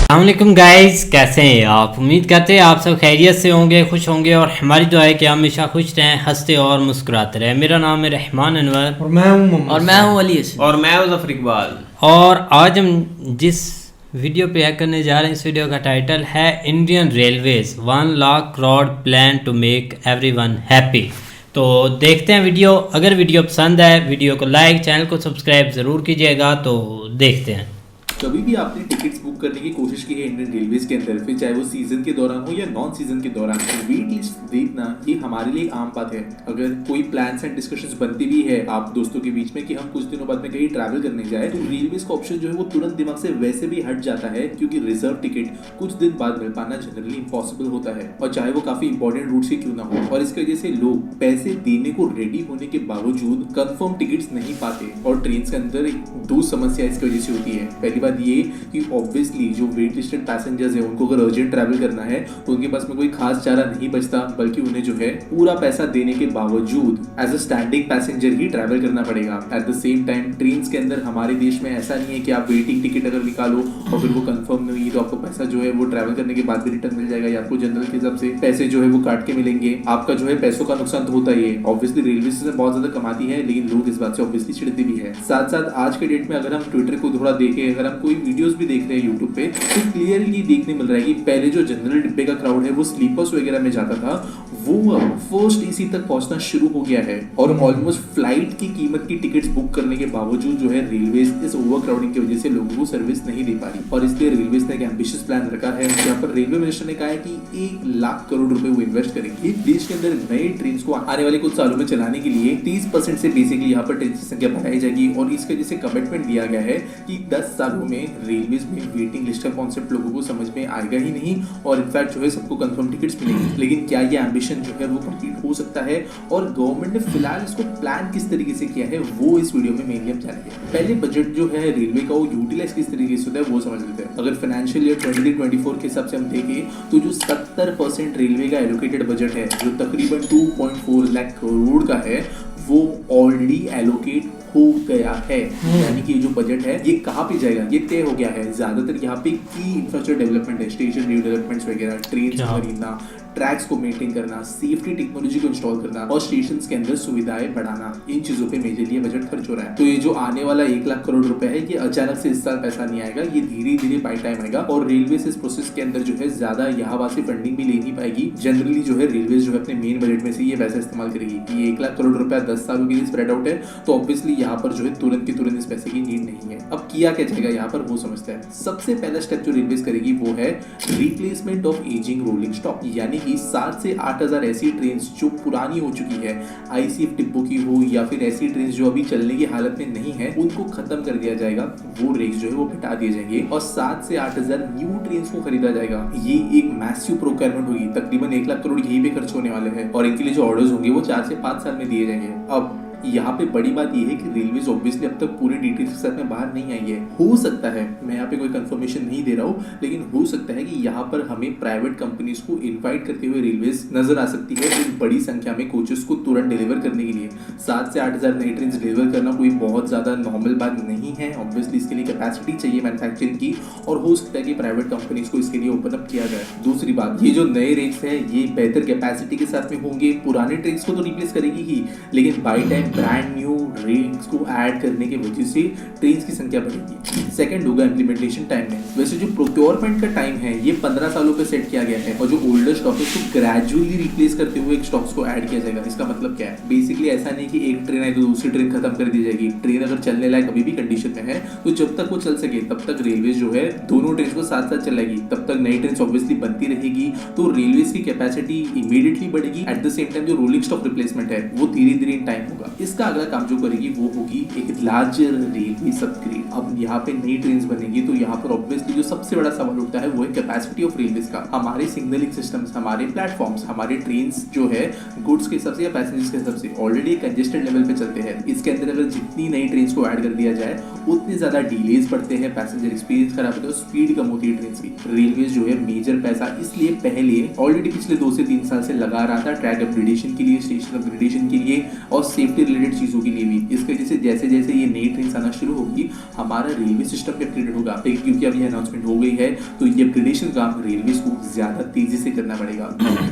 अस्सलामुअलैकुम गाइस, कैसे हैं आप। उम्मीद करते हैं आप सब खैरियत से होंगे, खुश होंगे और हमारी दुआ है कि आप हमेशा खुश रहें, हंसते और मुस्कुराते रहें। मेरा नाम है रहमान अनवर और मैं हूं अली हसन और मैं हूं ज़फर इकबाल। और आज हम जिस वीडियो पे करने जा रहे हैं, इस वीडियो का टाइटल है Indian railways 1 lakh crore plan to make everyone happy. तो देखते हैं वीडियो। अगर वीडियो पसंद आए वीडियो को लाइक, चैनल को सब्सक्राइब ज़रूर कीजिएगा। तो देखते हैं। कभी भी आपने टिकट्स बुक करने की कोशिश की है इंडियन रेलवेज के अंदर, फिर चाहे वो सीजन के दौरान हो या नॉन सीजन के दौरान, वेट लिस्ट देखना ये हमारे लिए आम बात है। अगर कोई प्लान्स एंड डिस्कशंस बनती भी है आप दोस्तों के बीच में कि हम कुछ दिनों बाद में कहीं ट्रैवल करने जाए, तो रेलवेज का ऑप्शन जो है वो तुरंत दिमाग से वैसे भी हट जाता है, क्योंकि रिजर्व टिकट कुछ दिन बाद मिल पाना जनरली इम्पॉसिबल होता है, और चाहे वो काफी इंपॉर्टेंट रूट से क्यों ना हो। और इसकी वजह से लोग पैसे देने को रेडी होने के बावजूद कंफर्म टिकट्स नहीं पाते। और ट्रेन के अंदर दो समस्या इसकी वजह से होती है। पहली बात ये कि ऑब्वियसली जो वेट लिस्टेड पैसेंजर्स हैं उनको अगर अर्जेंट ट्रैवल करना है तो उनके पास में कोई खास चारा नहीं बचता, बल्कि उन्हें जो है पूरा पैसा देने के बावजूद एज अ स्टैंडिंग पैसेंजर ही ट्रैवल करना पड़ेगा। At the same time train के अंदर हमारे देश में ऐसा नहीं है कि आप वेटिंग टिकट अगर निकालो और फिर वो कंफर्म नहीं हुई तो आपको पैसा जो है वो ट्रैवल करने के बाद भी रिटर्न मिल जाएगा, या आपको जनरल के हिसाब से पैसे जो है वो काट के मिलेंगे। आपका जो है पैसों का नुकसान तो होता ही है। ऑब्वियसली रेलवे स्टेशन बहुत ज्यादा कमाती है, लेकिन लोग इस बात से ऑब्वियसली चिढ़ते भी है। साथ साथ आज के डेट में अगर हम ट्विटर को थोड़ा देखें, अगर हम कोई वीडियोस भी देख रहे हैं यूट्यूब पे, तो क्लियरली देखने मिल रहा है कि पहले जो जनरल डिब्बे का क्राउड है वो स्लीपर्स वगैरह में जाता था, वो फर्स्ट एसी तक पहुंचना शुरू हो गया है। और ऑलमोस्ट फ्लाइट की कीमत की टिकट्स बुक करने के बावजूद जो है रेलवेज इस ओवर क्राउडिंग की वजह से लोगों को सर्विस नहीं दे पा रही, और इसलिए रेलवेज ने एक एम्बिशियस प्लान रखा है जहाँ पर रेलवे मिनिस्टर ने कहा है कि 1 लाख करोड़ रुपए वो इन्वेस्ट करेंगे देश के अंदर नए ट्रेन को आने वाले कुछ सालों में चलाने के लिए। 30% से बेसिकली यहाँ पर ट्रेन की संख्या बढ़ाई जाएगी, और इसके वजह से कमिटमेंट दिया गया है कि 10 सालों में रेलवेज में वेटिंग लिस्ट का कॉन्सेप्ट लोगों को समझ में आएगा ही नहीं, और इनफैक्ट जो है सबको कंफर्म टिकट्स मिलेंगी। लेकिन क्या ये एम्बिशन जो है वो कंप्लीट हो सकता है, और गवर्नमेंट ने फिलहाल इसको प्लान किस तरीके से किया है वो इस वीडियो में मेनली हम जानेंगे। पहले बजट जो है रेलवे का वो यूटिलाइज किस तरीके से होता है वो समझ लेते हैं। अगर फाइनेंशियल ईयर 23-24 के हिसाब से हम देखें तो जो 70% रेलवे का एलोकेटेड बजट है, जो तकरीबन 2.4 लाख करोड़ का है, वो ऑलरेडी एलोकेट हो गया है। यानी कि जो बजट है ये कहाँ पे जाएगा ये तय हो गया है। ज्यादातर यहाँ पे की इंफ्रास्ट्रक्चर डेवलपमेंट है, स्टेशन डेवलपमेंट्स वगैरह, ट्रेन खरीदना, ट्रैक्स को मेंटेन करना, सेफ्टी टेक्नोलॉजी को इंस्टॉल करना और स्टेशन के अंदर सुविधाएं बढ़ाना, इन चीजों पे मेजरली बजट खर्च हो रहा है। तो ये जो आने वाला 1 लाख करोड़ रुपए है ये अचानक से इस साल पैसा नहीं आएगा, ये धीरे धीरे बाय टाइम आएगा, और रेलवे इस प्रोसेस के अंदर जो है ज्यादा यहाँ वहां से फंडिंग भी ले नहीं पाएगी। जनरली जो है रेलवे जो है अपने मेन बजट में से ये पैसा इस्तेमाल करेगी। ये 1 लाख करोड़ रुपया 10 सालों के लिए स्प्रेड आउट है, तो ऑब्वियसली यहाँ पर जो है तुरंत के तुरंत इस पैसे की नीड नहीं है। अब किया क्या जाएगा यहाँ पर वो समझते हैं। सबसे पहला स्टेप जो रेलवे करेगी वो है replacement of ageing rolling stock, यानी कि 7 से 8,000 ऐसी ट्रेन जो पुरानी हो चुकी है, आईसीएफ डिब्बों की हो या फिर ऐसी ट्रेन जो अभी चलने की हालत में नहीं है, उनको खत्म कर दिया जाएगा। वो रेक्स जो है वो हटा दिए जाएंगे और 7 से 8,000 न्यू ट्रेन को खरीदा जाएगा। ये एक मैसिव प्रोक्योरमेंट होगी, तकरीबन 1 लाख करोड़ यही पे खर्च होने वाले हैं, और इनके लिए जो ऑर्डर्स होंगे वो 4 से 5 साल में दिए जाएंगे। अब यहाँ पे बड़ी बात यह है कि रेलवेज ऑब्वियसली अब तक पूरी डिटेल्स के साथ में बाहर नहीं आई है। हो सकता है, मैं यहाँ पे कोई कंफर्मेशन नहीं दे रहा हूँ, लेकिन हो सकता है कि यहाँ पर हमें प्राइवेट कंपनीज को इनवाइट करते हुए रेलवेज नजर आ सकती है एक बड़ी संख्या में कोचेस को तुरंत डिलीवर करने के लिए। 7 से 8,000 नई ट्रेन डिलीवर करना कोई बहुत ज्यादा नॉर्मल बात नहीं है। ऑब्वियसली इसके लिए कैपेसिटी चाहिए मैन्युफैक्चरिंग की, और हो सकता है कि प्राइवेट कंपनीज को इसके लिए ओपन अप किया जाए। दूसरी बात, ये जो नए रेट्स है ये बेहतर कैपेसिटी के साथ में होंगे। पुराने ट्रेन को तो रिप्लेस करेगी ही, लेकिन by time brand new rails को ऐड करने की वजह से ट्रेन की संख्या बढ़ेगी। सेकंड होगा इम्प्लीमेंटेशन टाइम में। वैसे जो प्रोक्योरमेंट का टाइम है ये 15 सालों पे सेट किया गया है, और जो ओल्डर स्टॉक है उसको ग्रेजुअली रिप्लेस करते हुए एक स्टॉक्स को ऐड किया जाएगा। इसका मतलब क्या है? बेसिकली ऐसा नहीं कि एक ट्रेन आई तो दूसरी ट्रेन खत्म कर दी जाएगी। ट्रेन अगर चलने लायक अभी भी कंडीशन में है तो जब तक वो चल सके तब तक रेलवे जो है दोनों ट्रेन को साथ साथ चलाएगी, तब तक नई ट्रेन ऑब्वियसली बनती रहेगी। तो रेलवे की कैपेसिटी इमीडिएटली बढ़ेगी। एट द सेम टाइम जो रोलिंग स्टॉक रिप्लेसमेंट है वो धीरे धीरे इन टाइम होगा। इसका अगला काम जो करेगी वो होगी एक लार्जर रेलवे अपग्रेड। अब यहाँ पे नई ट्रेन बनेगी तो यहाँ पर ऑब्वियसली जो सबसे बड़ा सवाल उठता है वो है कैपेसिटी ऑफ रेलवेज का। हमारे सिग्नलिंग सिस्टम्स, हमारे प्लेटफॉर्म्स, हमारे ट्रेन जो है गुड्स के हिसाब से या पैसेंजर्स के हिसाब से ऑलरेडी कंजेस्टेड लेवल पे चलते हैं। इसके अंदर अगर जितनी नई ट्रेन को ऐड कर दिया जाए उतने ज्यादा डिलेज बढ़ते हैं, पैसेंजर एक्सपीरियंस खराब होता है, स्पीड कम होती है ट्रेन की। रेलवे जो है मेजर पैसा इसलिए पहले ऑलरेडी पिछले 2 से 3 साल से लगा रहा था ट्रैक अपग्रेडेशन के लिए, स्टेशन अपग्रेडेशन के लिए और सेफ्टी रिलेटेड चीजों के लिए भी। इसकी वजह से जैसे जैसे ये नई ट्रेन आना शुरू होगी हमारा रेलवे सिस्टम भी अपग्रेडेड होगा, क्योंकि अब ये अनाउंसमेंट हो गई है तो ये अपग्रेडेशन काम रेलवे को ज्यादा तेजी से करना पड़ेगा।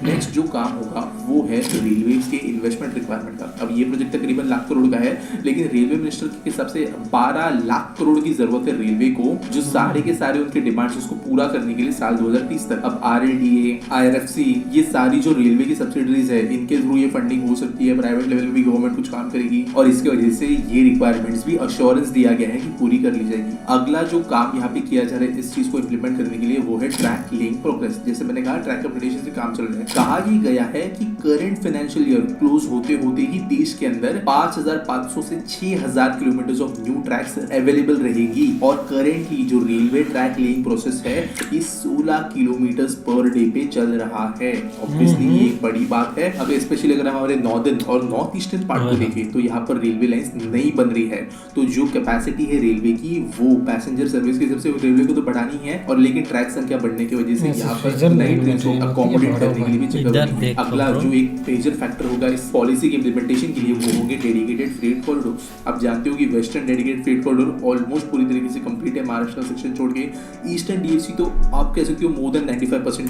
नेक्स्ट जो काम होगा वो है रेलवे के इन्वेस्टमेंट रिक्वायरमेंट का। अब ये प्रोजेक्ट तकरीबन लाख करोड़ का है, लेकिन रेलवे मिनिस्टर के हिसाब से 12 लाख करोड़ की जरूरत है रेलवे को, जो सारे के सारे उनके डिमांड्स उसको पूरा करने के लिए साल 2030 तक। अब RLDA, IRFC ये सारी जो रेलवे की सब्सिडरीज है इनके थ्रू ये फंडिंग हो सकती है, प्राइवेट लेवल पे भी गवर्नमेंट कुछ काम करेगी और इसके वजह से ये रिक्वायरमेंट्स भी अश्योरेंस दिया गया है कि पूरी कर ली जाएगी। अगला जो काम यहाँ पे किया जा रहा है इस चीज को इंप्लीमेंट करने के लिए वो है ट्रैक लेइंग प्रोग्रेस। जैसे मैंने कहा ट्रैक अपग्रेडेशन से काम चल रहा है। कहा ये गया है कि करंट फाइनेंशियल ईयर क्लोज होते होते ही देश के अंदर 5500 से 6000 kilometre of new tracks available रहेगी और करेंटली जो रेलवे ट्रैक लेइंग प्रोसेस है ये 16 किलोमीटर पर डे पे चल रहा है। ऑब्वियसली ये एक बड़ी बात है। अब स्पेशली अगर हम हमारे नॉर्दर्न और नॉर्थ ईस्टर्न पार्ट को देखें तो यहाँ पर रेलवे लाइंस नहीं बन रही है, तो जो कैपेसिटी है रेलवे की वो पैसेंजर सर्विस के हिसाब से रेलवे को तो बढ़ानी है, और लेकिन ट्रैक संख्या बढ़ने की वजह से यहाँ पर नई ट्रेन को अकोमोडेट करने के लिए भी चक्कर। अगला जो एक मेजर फैक्टर होगा इस पॉलिसी के इम्प्लीमेंटेशन के लिए वो होंगे डेडिकेटेड फ्रेट कॉरिडोर्स। आप जानते हो कि western dedicated freight corridor almost पूरी तरीके से कंप्लीट है, महाराष्ट्र सेक्शन छोड़ के। ईस्टर्न DFC तो आप कह सकते हो मोर देन 95%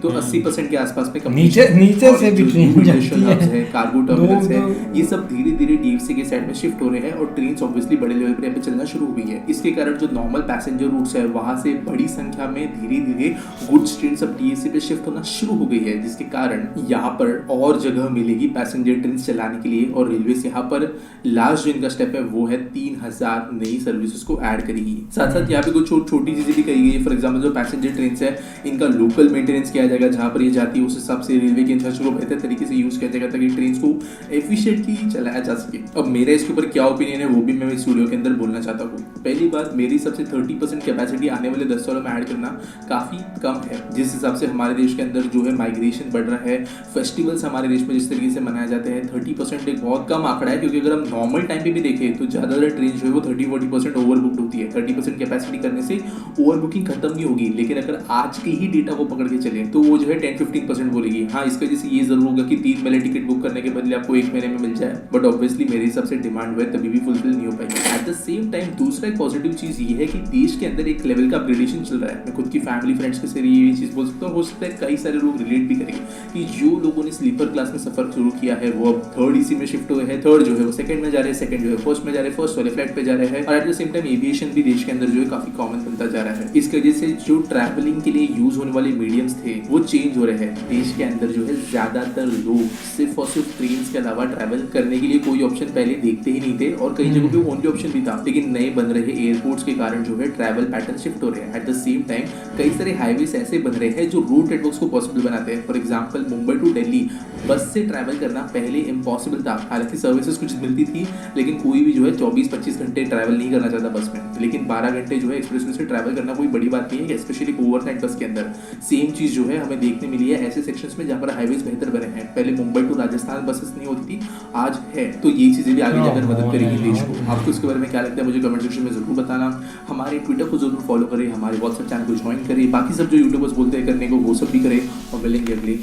तो 80% के आसपास में नीचे से भी ट्रेन जाती है, कार्गो टर्मिनल्स है, ये सब धीरे धीरे DFC के साइड में शिफ्ट हो रहे हैं और ट्रेन ऑब्वियसली बड़े लेवल पे चलना शुरू हो गई है। इसके कारण जो नॉर्मल पैसेंजर रूट्स है वहां से बड़ी संख्या में धीरे धीरे गुड्स ट्रेन सब DFC पे शिफ्ट होना शुरू हो गई है, जिसके कारण यहाँ पर और जगह मिलेगी पैसेंजर ट्रेन चलाने के लिए। और रेलवे यहाँ पर लास्ट जो इनका स्टेप है वो है 3000 नई सर्विसेज को ऐड करेगी। साथ साथ यहाँ पे कुछ छोटी चीजें भी कही गई है। फॉर एग्जाम्पल जो पैसेंजर ट्रेन है इनका लोकल मेंटेनेंस किया जाएगा, जहाँ पर ये जाती है उस हिसाब से रेलवे के इंफ्रास्ट्रक्चर को बेहतर तरीके से यूज किया जाएगा ताकि ट्रेन को एफिशिएंटली चलाया जा सके। अब मेरा इसके ऊपर क्या ओपिनियन है वो भी मैं इस वीडियो के अंदर बोलना चाहता हूँ। पहली बात, मेरी सबसे 30% कैपेसिटी आने वाले 10 सालों में ऐड करना काफी कम है। जिस हिसाब से हमारे देश के अंदर जो है माइग्रेशन बढ़ रहा है, फेस्टिवल्स हमारे देश में जिस तरीके से मनाए जाते हैं, 30% एक बहुत कम आंकड़ा है। क्योंकि अगर हम नॉर्मल टाइम पे भी देखें तो ज्यादातर ट्रेन जो है वो 30-40% ओवरबुक्ड होती है। 30% कैपेसिटी करने से ओवरबुकिंग खत्म नहीं होगी, लेकिन अगर आज के ही डेटा को पकड़ के चले तो वो जो है 10-15% बोलेगी। हाँ, इसकी वजह से ये जरूर होगा कि 3 महीने टिकट बुक करने के बदले आपको 1 महीने में मिल जाए, बट ऑब्वियसली मेरे हिसाब से डिमांड हुआ है तभी भी फुलफिल नहीं हो पाएगी। एट द सेम टाइम दूसरा एक पॉजिटिव चीज ये है कि देश के अंदर एक लेवल का अपग्रेडेशन चल रहा है। मैं खुद की फैमिली फ्रेंड्स के जरिए ये चीज बोल सकता हूँ, हो सकता है कई सारे लोग रिलेट भी करेंगे कि जो लोगों ने स्लीपर क्लास में सफर शुरू किया है वो अब 3rd AC में शिफ्ट हुए हैं, 3rd जो है वो 2nd में जा रहे हैं, 2nd जो है 1st में जा रहे हैं, 1st वाले फ्लैट पे जा रहे हैं। और eight the same time aviation भी देश के अंदर जो है काफी कॉमन बनता जा रहा है। इसकी वजह से जो ट्रैवलिंग के लिए यूज होने वाले मीडियम्स थे वो चेंज हो रहे हैं। देश के अंदर जो है ज्यादातर लोग सिर्फ और सिर्फ ट्रेन के अलावा ट्रैवल करने के लिए कोई ऑप्शन पहले देखते ही नहीं थे, और कई जगहों पे ओनली ऑप्शन भी था, लेकिन नए बन रहे एयरपोर्ट्स के कारण जो है ट्रैवल पैटर्न शिफ्ट हो रहे हैं। एट द सेम टाइम कई सारे हाईवेज ऐसे बन रहे हैं जो रूट नेटवर्क्स को पॉसिबल बनाते हैं। For example Mumbai to Delhi bus से ट्रैवल करना पहले इम्पॉसिबल था। हालांकि सर्विसेज कुछ मिलती थी, लेकिन कोई भी जो है 24-25 घंटे ट्रैवल नहीं करना चाहता बस में, लेकिन 12 घंटे जो है एक्सप्रेसवे से ट्रैवल करना कोई बड़ी बात नहीं है, स्पेशली ओवरनाइट बस के अंदर। सेम चीज जो है हमें देखने मिली है ऐसे सेक्शंस में जहाँ पर हाईवेज बेहतर बने हैं। पहले मुंबई टू राजस्थान बसेस नहीं होती थी, आज है, तो ये चीजें भी आगे जाकर मदद करेगी देश को। आपको इसके बारे में क्या लगता है मुझे कमेंट सेक्शन में जरूर बताना। हमारे ट्विटर को जरूर फॉलो करें, हमारे व्हाट्सएप चैनल को ज्वाइन करें, बाकी सब जो यूट्यूबर्स बोलते हैं करने को वो सब भी करें, और मिलेंगे अगले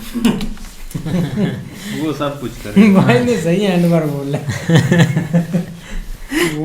वो सब कुछ करें। भाई ने सही एंड बार बोला।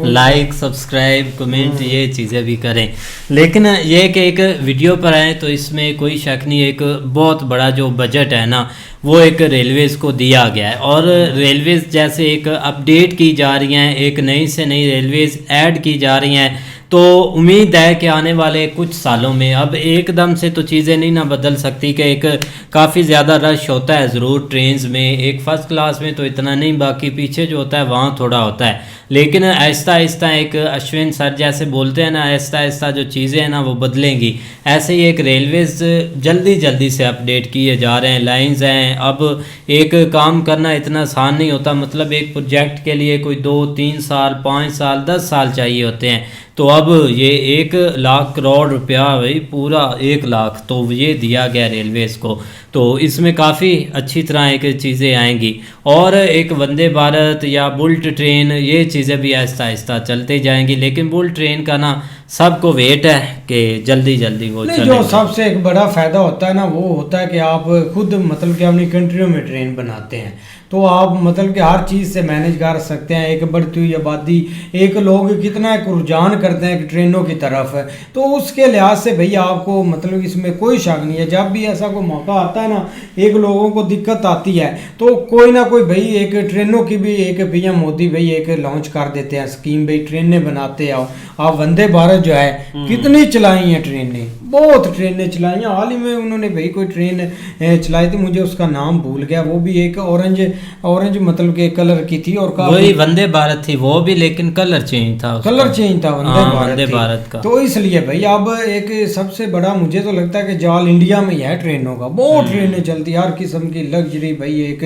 लाइक, सब्सक्राइब, कमेंट ये चीज़ें भी करें। लेकिन ये कि एक वीडियो पर आए तो इसमें कोई शक नहीं, एक बहुत बड़ा जो बजट है ना वो एक रेलवेज़ को दिया गया है, और रेलवेज़ जैसे एक अपडेट की जा रही हैं, एक नई से नई रेलवेज़ ऐड की जा रही हैं, तो उम्मीद है कि आने वाले कुछ सालों में अब एकदम से तो चीज़ें नहीं ना बदल सकती कि एक काफ़ी ज़्यादा रश होता है ज़रूर ट्रेन्स में, एक फ़र्स्ट क्लास में तो इतना नहीं, बाकी पीछे जो होता है वहाँ थोड़ा होता है, लेकिन आहिस्ता आहिस्ता एक अश्विन सर जैसे बोलते हैं ना, आहिस्ता आहिस्ता जो चीज़ें हैं ना वो बदलेंगी। ऐसे ही एक रेलवेज़ जल्दी जल्दी से अपडेट किए जा रहे हैं, लाइंस हैं। अब एक काम करना इतना आसान नहीं होता, मतलब एक प्रोजेक्ट के लिए कोई 2-3 साल, 5 साल, 10 साल चाहिए होते हैं। तो अब ये 1 लाख करोड़ रुपया भाई, पूरा 1 लाख तो ये दिया गया रेलवेज़ को। तो इसमें काफ़ी अच्छी तरह एक चीज़ें आएंगी। और एक वंदे भारत या बुलेट ट्रेन, ये चीज़ें भी आहिस्ता आहिस्ता चलते जाएंगी, लेकिन बुलेट ट्रेन का ना सबको वेट है कि जल्दी जल्दी वो नहीं, जो सबसे एक बड़ा फ़ायदा होता है ना वो होता है कि आप खुद मतलब कि अपनी कंट्रियों में ट्रेन बनाते हैं, तो आप मतलब कि हर चीज़ से मैनेज कर सकते हैं। एक बढ़ती हुई आबादी, एक लोग कितना एक रुझान करते हैं कि ट्रेनों की तरफ है, तो उसके लिहाज से भैया आपको मतलब इसमें कोई शक नहीं है। जब भी ऐसा कोई मौका आता है ना, एक लोगों को दिक्कत आती है, तो कोई ना कोई भाई एक ट्रेनों की भी एक पीएम मोदी भाई एक लॉन्च कर देते हैं स्कीम, भाई ट्रेनें बनाते आओ। आप वंदे भारत जो है कितनी चलाई हैं ट्रेनें, बहुत ट्रेनें चलाई हैं। हाल ही में उन्होंने भाई कोई ट्रेन चलाई थी, मुझे उसका नाम भूल गया, वो भी एक ऑरेंज मतलब के कलर की थी, और वही वंदे भारत थी वो भी, लेकिन कलर चेंज था उसका। कलर चेंज था वंदे भारत का। तो इसलिए भाई अब एक सबसे बड़ा मुझे तो लगता है कि जाल इंडिया में ही है ट्रेनों का। बहुत ट्रेनें चलती है हर किस्म की, लग्जरी भाई एक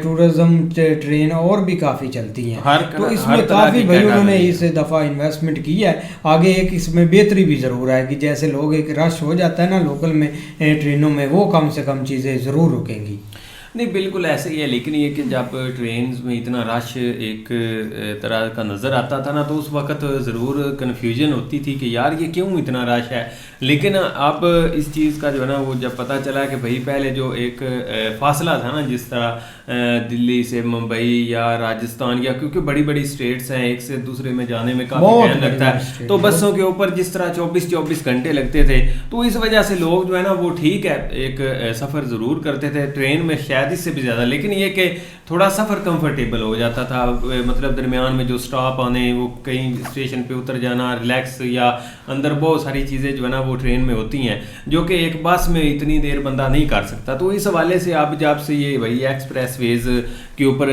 टूरिज्म ट्रेन और भी काफ़ी चलती हैं। तो इसमें काफ़ी भाई उन्होंने इस दफ़ा इन्वेस्टमेंट की है। आगे एक इसमें बेहतरी भी ज़रूर है कि जैसे लोग एक रश हो जाता है ना लोकल में ट्रेनों में, वो कम से कम चीज़ें ज़रूर रुकेंगी। नहीं बिल्कुल ऐसे ही है, लेकिन ये कि जब ट्रेन में इतना रश एक तरह का नज़र आता था ना, तो उस वक्त ज़रूर कन्फ्यूजन होती थी कि यार ये क्यों इतना रश है। लेकिन अब इस चीज़ का जो है ना वो जब पता चला कि भाई पहले जो एक फासला था ना, जिस तरह दिल्ली से मुंबई या राजस्थान या क्योंकि बड़ी बड़ी स्टेट्स हैं, एक से दूसरे में जाने में काफ़ी टाइम लगता है, तो बसों के ऊपर जिस तरह 24 घंटे लगते थे, तो इस वजह से लोग जो है ना वो ठीक है एक सफ़र ज़रूर करते थे ट्रेन में, शायद इससे भी ज़्यादा। लेकिन ये कि थोड़ा सफ़र कंफर्टेबल हो जाता था, मतलब दरमियान में जो स्टॉप आने, वो कहीं स्टेशन पे उतर जाना, रिलैक्स, या अंदर बहुत सारी चीज़ें जो है ना वो ट्रेन में होती हैं जो कि एक बस में इतनी देर बंदा नहीं कर सकता। तो इस हवाले से अब जब से ये वही एक्सप्रेस वेज के ऊपर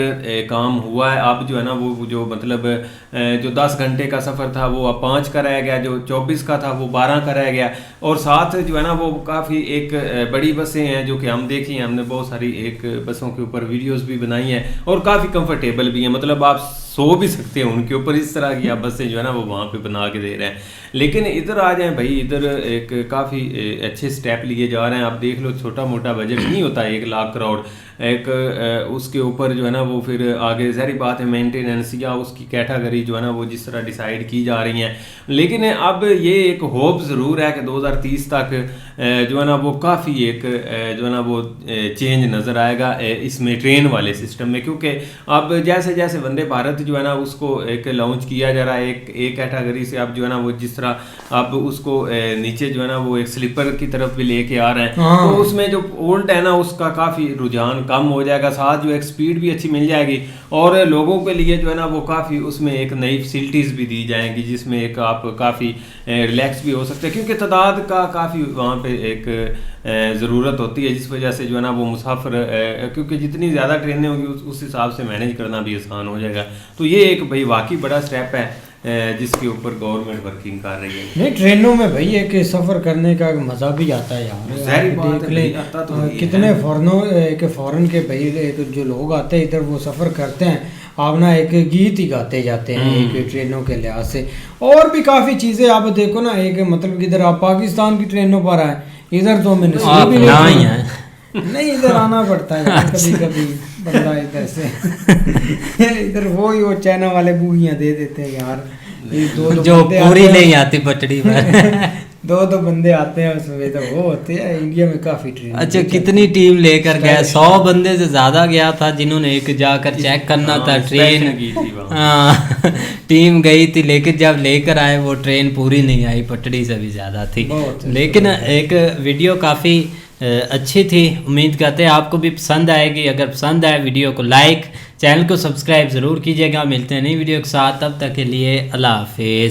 काम हुआ है, अब जो है ना वो जो मतलब जो 10 घंटे का सफ़र था वो अब 5 का रह गया, जो 24 का था वो 12 का रह गया। और साथ जो है ना वो काफ़ी एक बड़ी बसें हैं जो कि हम देखी हैं, हमने बहुत सारी एक बसों के ऊपर वीडियोस भी बनाई हैं और काफ़ी कंफर्टेबल भी हैं, मतलब आप सो भी सकते हैं उनके ऊपर, इस तरह की आप बसें जो है ना वो वहाँ पे बना के दे रहे हैं। लेकिन इधर आ जाएं भाई, इधर एक काफ़ी अच्छे स्टेप लिए जा रहे हैं। आप देख लो, छोटा मोटा बजट नहीं होता 1 लाख करोड़, एक उसके ऊपर जो है ना वो फिर आगे ज़ाहिर बात है मेंटेनेंस या उसकी कैटेगरी जो है ना वो जिस तरह डिसाइड की जा रही हैं। लेकिन अब ये एक होप ज़रूर है कि 2030 तक जो है ना वो काफ़ी एक जो है ना वो चेंज नज़र आएगा इसमें ट्रेन वाले सिस्टम में, क्योंकि अब जैसे जैसे वंदे भारत जो है ना उसको एक लॉन्च किया जा रहा है, एक कैटेगरी से अब जो है ना वो जिस तरह अब उसको नीचे जो है ना वो एक स्लीपर की तरफ भी लेके आ रहे हैं, तो उसमें जो ओल्ड है ना उसका काफ़ी रुझान कम हो जाएगा, साथ जो एक स्पीड भी अच्छी मिल जाएगी और लोगों के लिए जो है ना वो काफ़ी उसमें एक नई फैसिलिटीज़ भी दी जाएंगी, जिसमें एक आप काफ़ी रिलैक्स भी हो सकते हैं, क्योंकि तादाद का काफ़ी वहाँ पे एक ज़रूरत होती है, जिस वजह से जो है ना वो मुसाफिर क्योंकि जितनी ज़्यादा ट्रेनें होंगी उस हिसाब से मैनेज करना भी आसान हो जाएगा। तो ये एक भाई वाकई बड़ा स्टेप है जिसके ऊपर गवर्नमेंट वर्किंग कर रही है। नहीं, ट्रेनों में भाई एक सफ़र करने का मज़ा भी आता है यार, देख ले कितने फ़ॉरेन के भाई एक जो लोग आते हैं इधर वो सफ़र करते हैं, आप ना एक गीत ही गाते जाते हैं एक ट्रेनों के लिहाज से। और भी काफ़ी चीज़ें आप देखो ना, एक मतलब कि इधर आप पाकिस्तान की ट्रेनों पर आए, इधर तो मैंने भी नहीं इधर आना पड़ता है कभी कभी बंदा इधर से इधर वो चाइना वाले बूढ़ियाँ दे देते हैं यार, दो जो पूरी नहीं आती पटड़ी में दो बंदे आते हैं उसमें, तो वो होते हैं। इंडिया में काफ़ी ट्रेन। अच्छा, कितनी टीम लेकर गया? 100 बंदे से ज़्यादा गया था जिन्होंने एक जाकर चेक करना था ट्रेन। हाँ, टीम गई थी, लेकिन जब लेकर आए वो ट्रेन पूरी नहीं आई, पटड़ी से भी ज़्यादा थी। लेकिन एक वीडियो काफ़ी अच्छी थी, उम्मीद करते हैं आपको भी पसंद आएगी। अगर पसंद आए वीडियो को लाइक, चैनल को सब्सक्राइब ज़रूर कीजिएगा। मिलते हैं नई वीडियो के साथ, तब तक के लिए अल्लाह हाफिज़।